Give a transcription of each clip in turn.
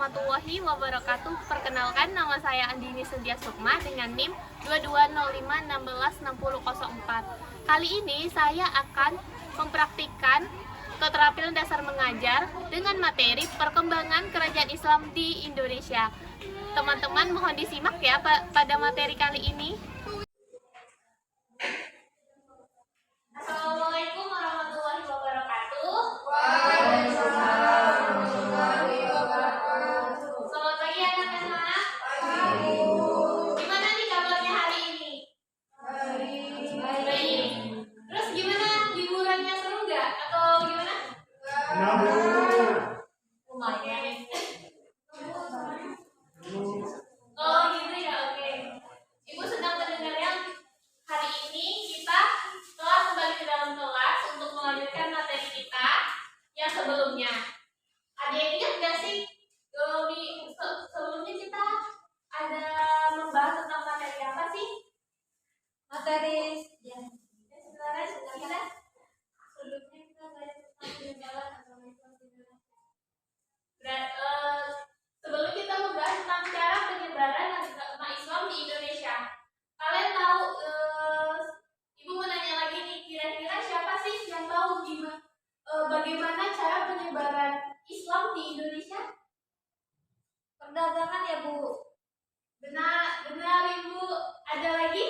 warahmatullahi wabarakatuh. Perkenalkan, nama saya Andini Sentia Sukma dengan NIM 2205166004. Kali ini saya akan mempraktikkan keterampilan dasar mengajar dengan materi perkembangan kerajaan Islam di Indonesia. Teman-teman mohon disimak ya pada materi kali ini. Assalamualaikum warahmatullahi wabarakatuh. Waalaikumsalam warahmatullahi wabarakatuh. Selamat pagi anak-anak. Pagi, Bu. Gimana nih kabarnya hari ini? Baik. Terus gimana, liburannya seru nggak? Atau gimana? Lumayan. Oh gitu ya, oke. Ibu sedang mendengar yang hari ini kita telah kembali ke dalam kelas untuk melanjutkan materi kita yang sebelumnya. Ada yang ingat nggak sih? Sebelumnya kita ada membahas tentang materi apa sih? Materi Ya, sebenarnya kita sebelumnya kita belajar tentang penyebaran agama Islam di Indonesia. Sebelum kita membahas tentang cara penyebaran agama Islam di Indonesia, kalian tahu? Ibu mau nanya lagi nih, kira-kira siapa sih yang tahu bagaimana cara penyebaran Islam di Indonesia? perdagangan ya, Bu. Benar, benar Ibu. Ada lagi?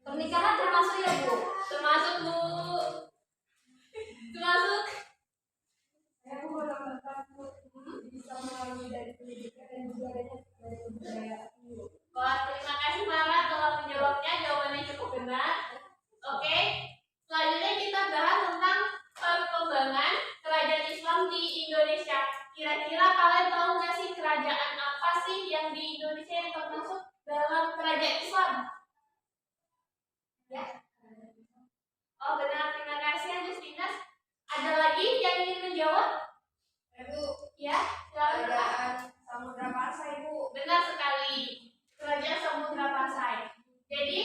Pernikahan termasuk ya, Bu. Termasuk Bu. Termasuk. Bisa melalui dari pendidikan dan juga dari kebudayaan. Wah, terima kasih Mara telah menjawabnya. Jawabannya cukup benar. Oke. Selanjutnya kita bahas tentang perkembangan kerajaan Islam di Indonesia. Kira-kira kalian tahu nggak sih kerajaan apa sih yang di Indonesia yang termasuk dalam kerajaan Islam? Ya. Oh benar, terima kasih Agustinas. Ada lagi yang ingin menjawab? Ibu, Ya, silakan. kerajaan Samudra Pasai, Bu. Benar sekali, kerajaan Samudra Pasai. Jadi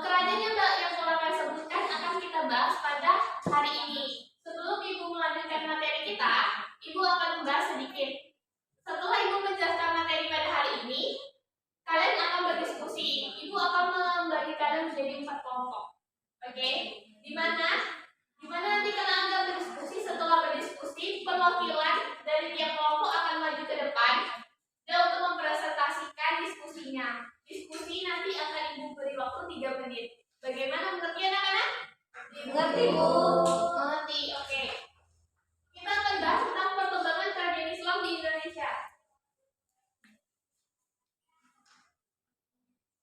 kerajaan yang telah saya sebutkan akan kita bahas pada hari ini. Sebelum Ibu melanjutkan materi kita, Ibu akan membahas sedikit. Setelah Ibu menjelaskan materi pada hari ini, kalian akan berdiskusi. Ibu akan membagi kalian menjadi 4 kelompok. Oke? Di mana nanti kalian akan berdiskusi. Setelah berdiskusi, perwakilan dari tiap kelompok akan maju ke depan dan untuk mempresentasikan diskusinya. Diskusi nanti akan Ibu beri waktu 3 menit. Bagaimana menurutnya anak-anak? Mengerti, Bu. Mengerti, oke. Kita akan bahas tentang perkembangan kerajaan Islam di Indonesia.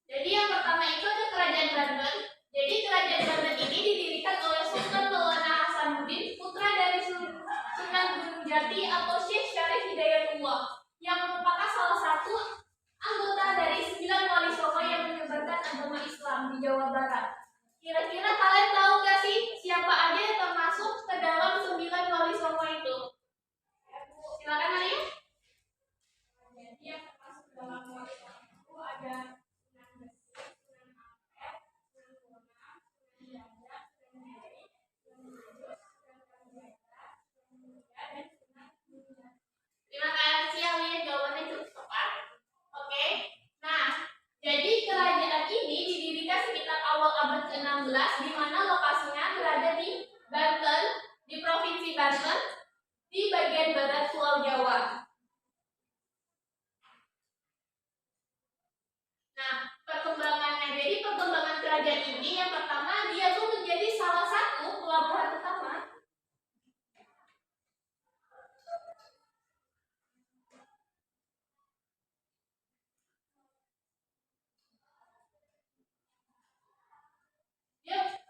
Jadi yang pertama itu ada kerajaan Banten. Jadi kerajaan Banten ini didirikan oleh Sultan Maulana Hasanuddin, putra dari Sunan Gunung Jati atau Syekh Syarif Hidayatullah, yang merupakan salah satu anggota dari 9 wali songo yang menyebarkan agama Islam di Jawa Barat. Kira-kira kalian tahu nggak sih siapa aja yang termasuk ke dalam 9 wali songo itu? Silakan Maria. Yang termasuk dalam wali songo itu ada Terima kasih Alia, jawabannya cukup tepat. Oke. Nah, jadi kerajaan ini didirikan sekitar awal abad ke-16 di mana lokasinya berada di Banten, di Provinsi Banten, di bagian barat Pulau Jawa. Nah, perkembangannya, jadi perkembangan kerajaan ini yang pertama dia tuh menjadi salah satu pelabuhan utama. Yuk.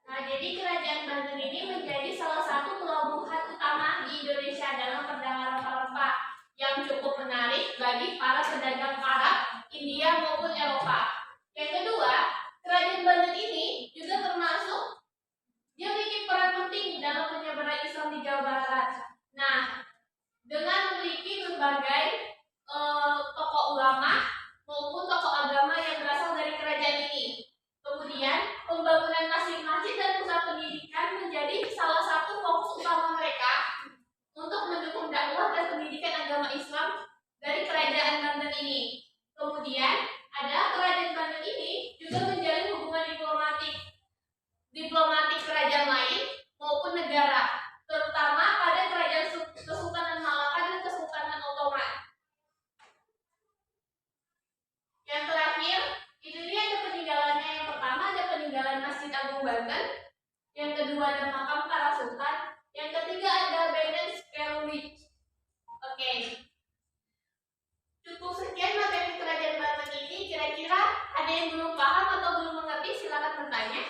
Nah, jadi kerajaan Banten ini menjadi salah satu pelabuhan utama di Indonesia dalam perdagangan rempah-rempah yang cukup menarik bagi para India maupun Eropa. Yang kedua, kerajaan Banten ini juga termasuk dia memiliki peran penting dalam penyebaran Islam di Jawa Barat. Nah, dengan memiliki berbagai tokoh ulama maupun tokoh agama yang berasal dari kerajaan ini. Kemudian, pembangunan masjid-masjid dan pusat pendidikan menjadi salah satu fokus utama mereka untuk mendukung dakwah dan pendidikan agama Islam dari kerajaan Banten ini. Kemudian, ada kerajaan Banten ini juga menjalin hubungan diplomatik kerajaan lain maupun negara, terutama pada kerajaan Kesultanan Malaka dan Kesultanan Ottoman. Yang terakhir, itu dia ada peninggalannya. Yang pertama ada peninggalan Masjid Agung Banten, yang kedua ada makam para sultan, yang ketiga ada Benen Skelwich. Oke. Cukup sekian materi kerajaan Banten ini. Kira-kira ada yang belum paham atau belum mengerti? Silakan bertanya.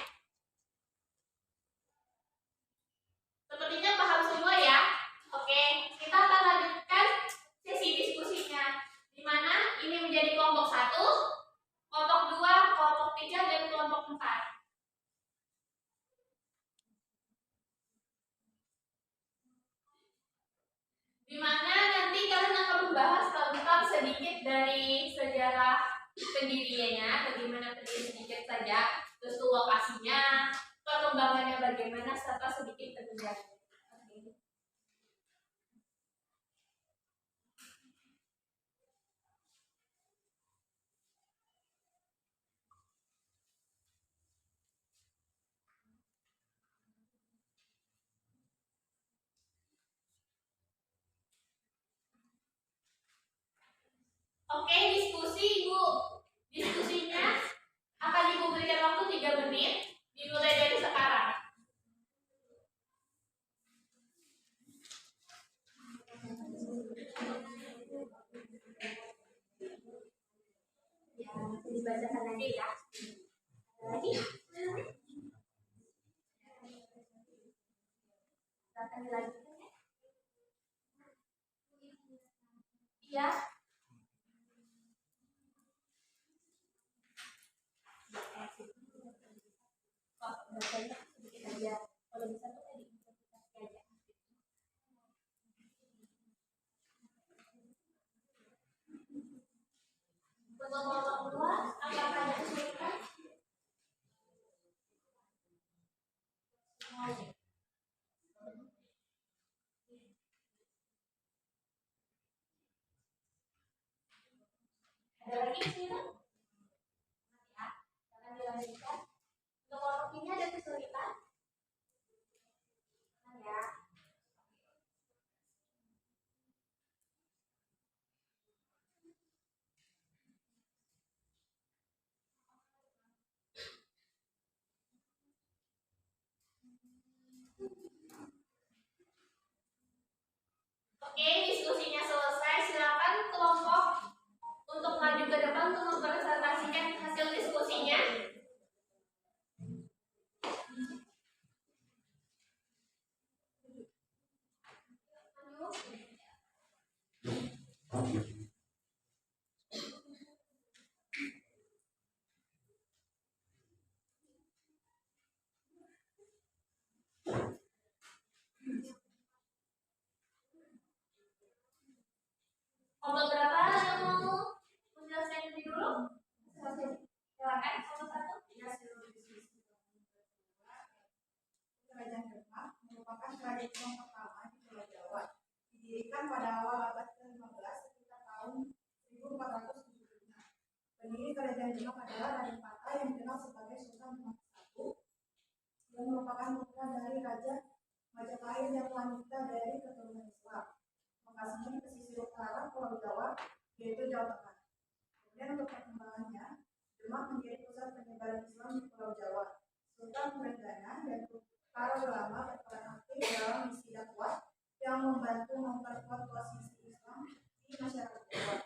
Sepertinya paham semua ya. Oke, kita akan lanjutkan sesi diskusinya, di mana ini menjadi kelompok 1, kelompok 2, kelompok 3, dan kelompok 4. Di mana nanti kalian akan membahas tentang sedikit dari sejarah pendiriannya, bagaimana pendiri sedikit saja, terus lokasinya, perkembangannya bagaimana, serta sedikit penjelasan. Oke, diskusinya akan Ibu berikan waktu 3 menit, dimulai dari sekarang. Ya, dibacakan lagi ya. Ada lagi? Silakan dilanjutkan ya. Iya. Bacanya sedikit aja. Kalau bisa tuh tadi interpretasi aja. Untuk kelompok 2, apakah ada kesulitan? Ada lagi kesulitan? Ya, jangan dilanjutkan. Untuk kelompok 3 ada kesulitan? Ya. Oke, diskusinya selesai. Silakan kelompok untuk maju ke depan untuk mempresentasikan hasil diskusinya. Kelompok berapa yang mau menjelaskan lebih dulu? Silakan, kelompok 1. Kerajaan Demak merupakan kerajaan pertama di Pulau Jawa. Didirikan pada awal abad ke-15 sekitar tahun 1475. Pendiri kerajaan Demak adalah Raden Patah yang dikenal sebagai Sultan Demak I, yang merupakan putra dari Raja Majapahit yang wanita dari keturunan Islam. Lokasinya di pesisir utara Pulau Jawa, yaitu Jawa Tengah. Kemudian untuk perkembangannya, Demak menjadi pusat penyebaran Islam di Pulau Jawa. Sultan Trenggana dan para ulama berperan aktif dalam misi dakwah yang membantu memperkuat posisi Islam di masyarakat Jawa.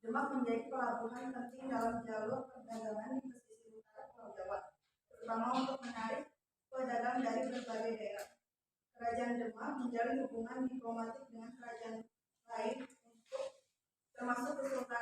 Demak menjadi pelabuhan penting dalam jalur perdagangan di pesisir utara Pulau Jawa, terutama untuk menarik pedagang dari berbagai daerah. Kerajaan Demak menjalin hubungan diplomatik dengan kerajaan lain termasuk Kesultanan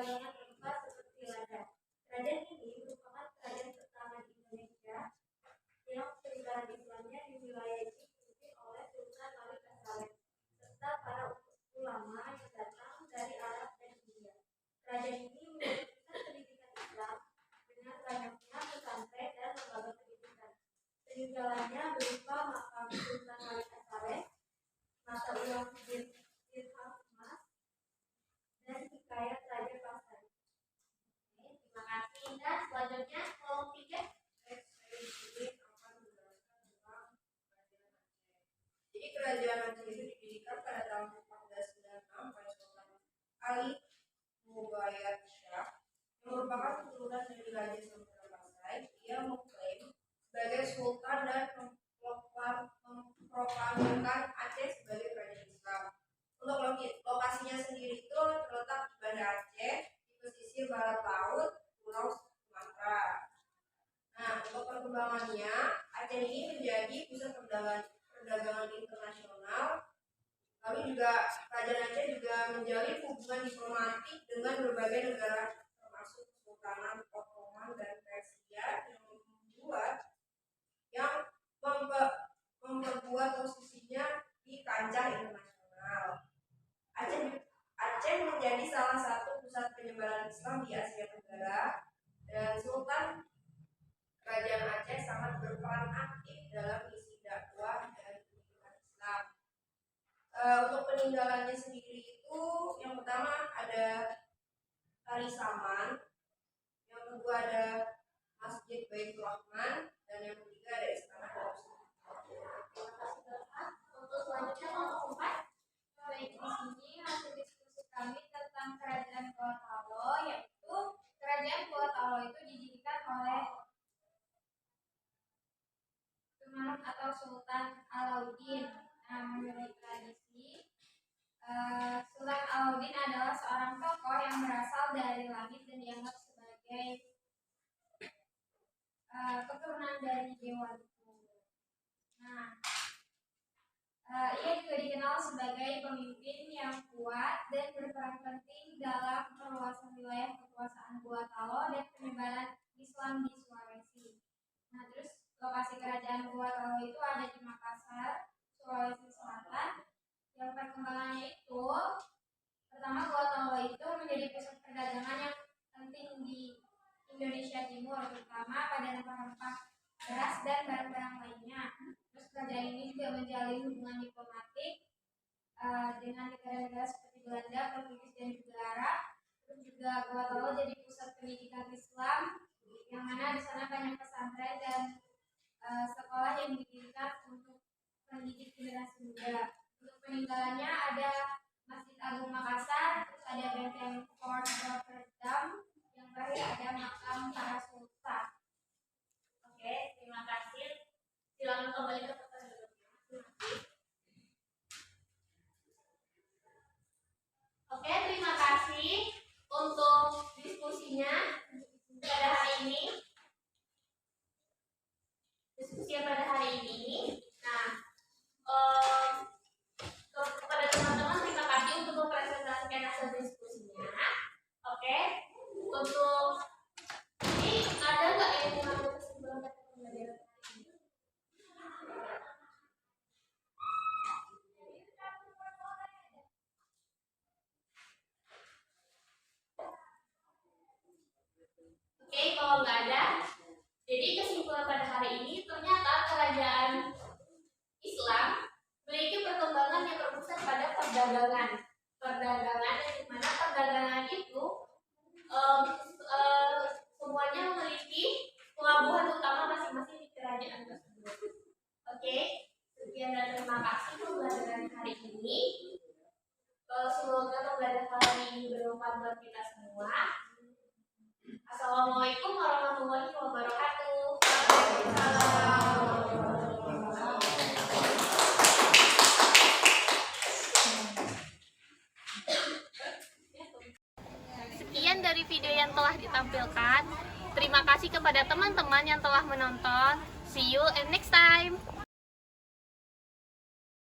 peninggalannya tempat seperti Lada. Kerajaan ini merupakan kerajaan pertama di Indonesia yang peninggalan Islamnya di wilayah ini dipimpin oleh Sultan Malik As-Saleh serta para ulama yang datang dari Arab dan India. Kerajaan ini mewujudkan pendidikan Islam dengan banyaknya pesantren dan lembaga pendidikan. Peninggalannya berupa makam Sultan Malik As-Saleh, mata uang dirham emas, dan hikayat Raja Pasar. Oke, terima kasih Indah. Selanjutnya kelompok 3. Jadi kerajaan Aceh itu didirikan pada tahun 1496 oleh Sultan Ali Mubayyad Shah yang merupakan keturunan dari Raja Samudra Pasai. Ia mengklaim sebagai sultan dan memproklamirkan Aceh sebagai kerajaan Islam. Untuk lokasinya sendiri itu terletak di Banda Aceh di pesisir barat laut Pulau Sumatera. Nah, untuk perkembangannya, Aceh ini menjadi pusat perdagangan internasional. Lalu juga Kerajaan Aceh juga menjalin hubungan diplomatik dengan berbagai negara termasuk Kesultanan Ottoman dan Persia yang memperkuat posisinya di kancah internasional. Aceh menjadi salah satu pusat penyebaran Islam di Asia Tenggara dan Sultan Kerajaan Aceh sangat berperan aktif dalam misi dakwah dan pendidikan Islam. Untuk peninggalannya sendiri itu yang pertama ada Tari Saman, yang kedua ada Masjid Baitur Rahman, dan yang ketiga ada Istana Darussalam. Untuk selanjutnya kelompok 4. Baik, di sini hasil diskusi kami tentang Kerajaan Gorontalo, yaitu Kerajaan Gorontalo itu didirikan oleh Tumanuk atau Sultan Alauddin. Nah, menurut tradisi, Sultan Alauddin adalah seorang tokoh yang berasal dari langit dan dianggap sebagai keturunan dari Dewa Luhur. Nah, ia juga dikenal sebagai pemimpin yang kuat dan berperan penting dalam perluasan wilayah kekuasaan Gorontalo dan penyebaran Islam di Sulawesi. Nah, terus lokasi kerajaan Gorontalo itu ada di Makassar, Sulawesi Selatan. Yang perkembangannya itu, pertama Gorontalo itu menjadi pusat perdagangan yang penting di Indonesia Timur, terutama pada rempah-rempah beras dan barang-barang lainnya. Terus kerajaan ini juga menjalin hubungan diplomatik dengan negara-negara seperti Belanda, Portugis, dan juga Arab. Terus juga Gorontalo jadi pusat pendidikan Islam, yang mana di sana banyak pesantren dan sekolah yang didirikan untuk pendidik generasi muda. Untuk peninggalannya ada Masjid Agung Makassar, terus ada benteng Fort Rotterdam, yang terakhir ada makam para sultan. Oke, terima kasih. Silakan kembali ke pertanyaan. Oke, terima kasih untuk diskusinya pada hari ini. Nah, kepada teman-teman terima kasih untuk mempresentasikan hasil diskusinya. Oke, untuk ini ada nggak yang mengambil kesimpulan dari pembelajaran hari ini? Oke, kalau nggak ada, jadi kesimpulan pada hari ini ternyata kerajaan Islam memiliki perkembangan yang berpusat pada perdagangan. Perdagangan yang dimana perdagangan itu semuanya memiliki pelabuhan utama masing-masing di kerajaan tersebut. Oke, sekian dan terima kasih pembelajaran hari ini. Semoga pembelajaran hari ini bermanfaat buat kita semua. Assalamualaikum warahmatullahi wabarakatuh. Sekian dari video yang telah ditampilkan. Terima kasih kepada teman-teman yang telah menonton. See you and next time.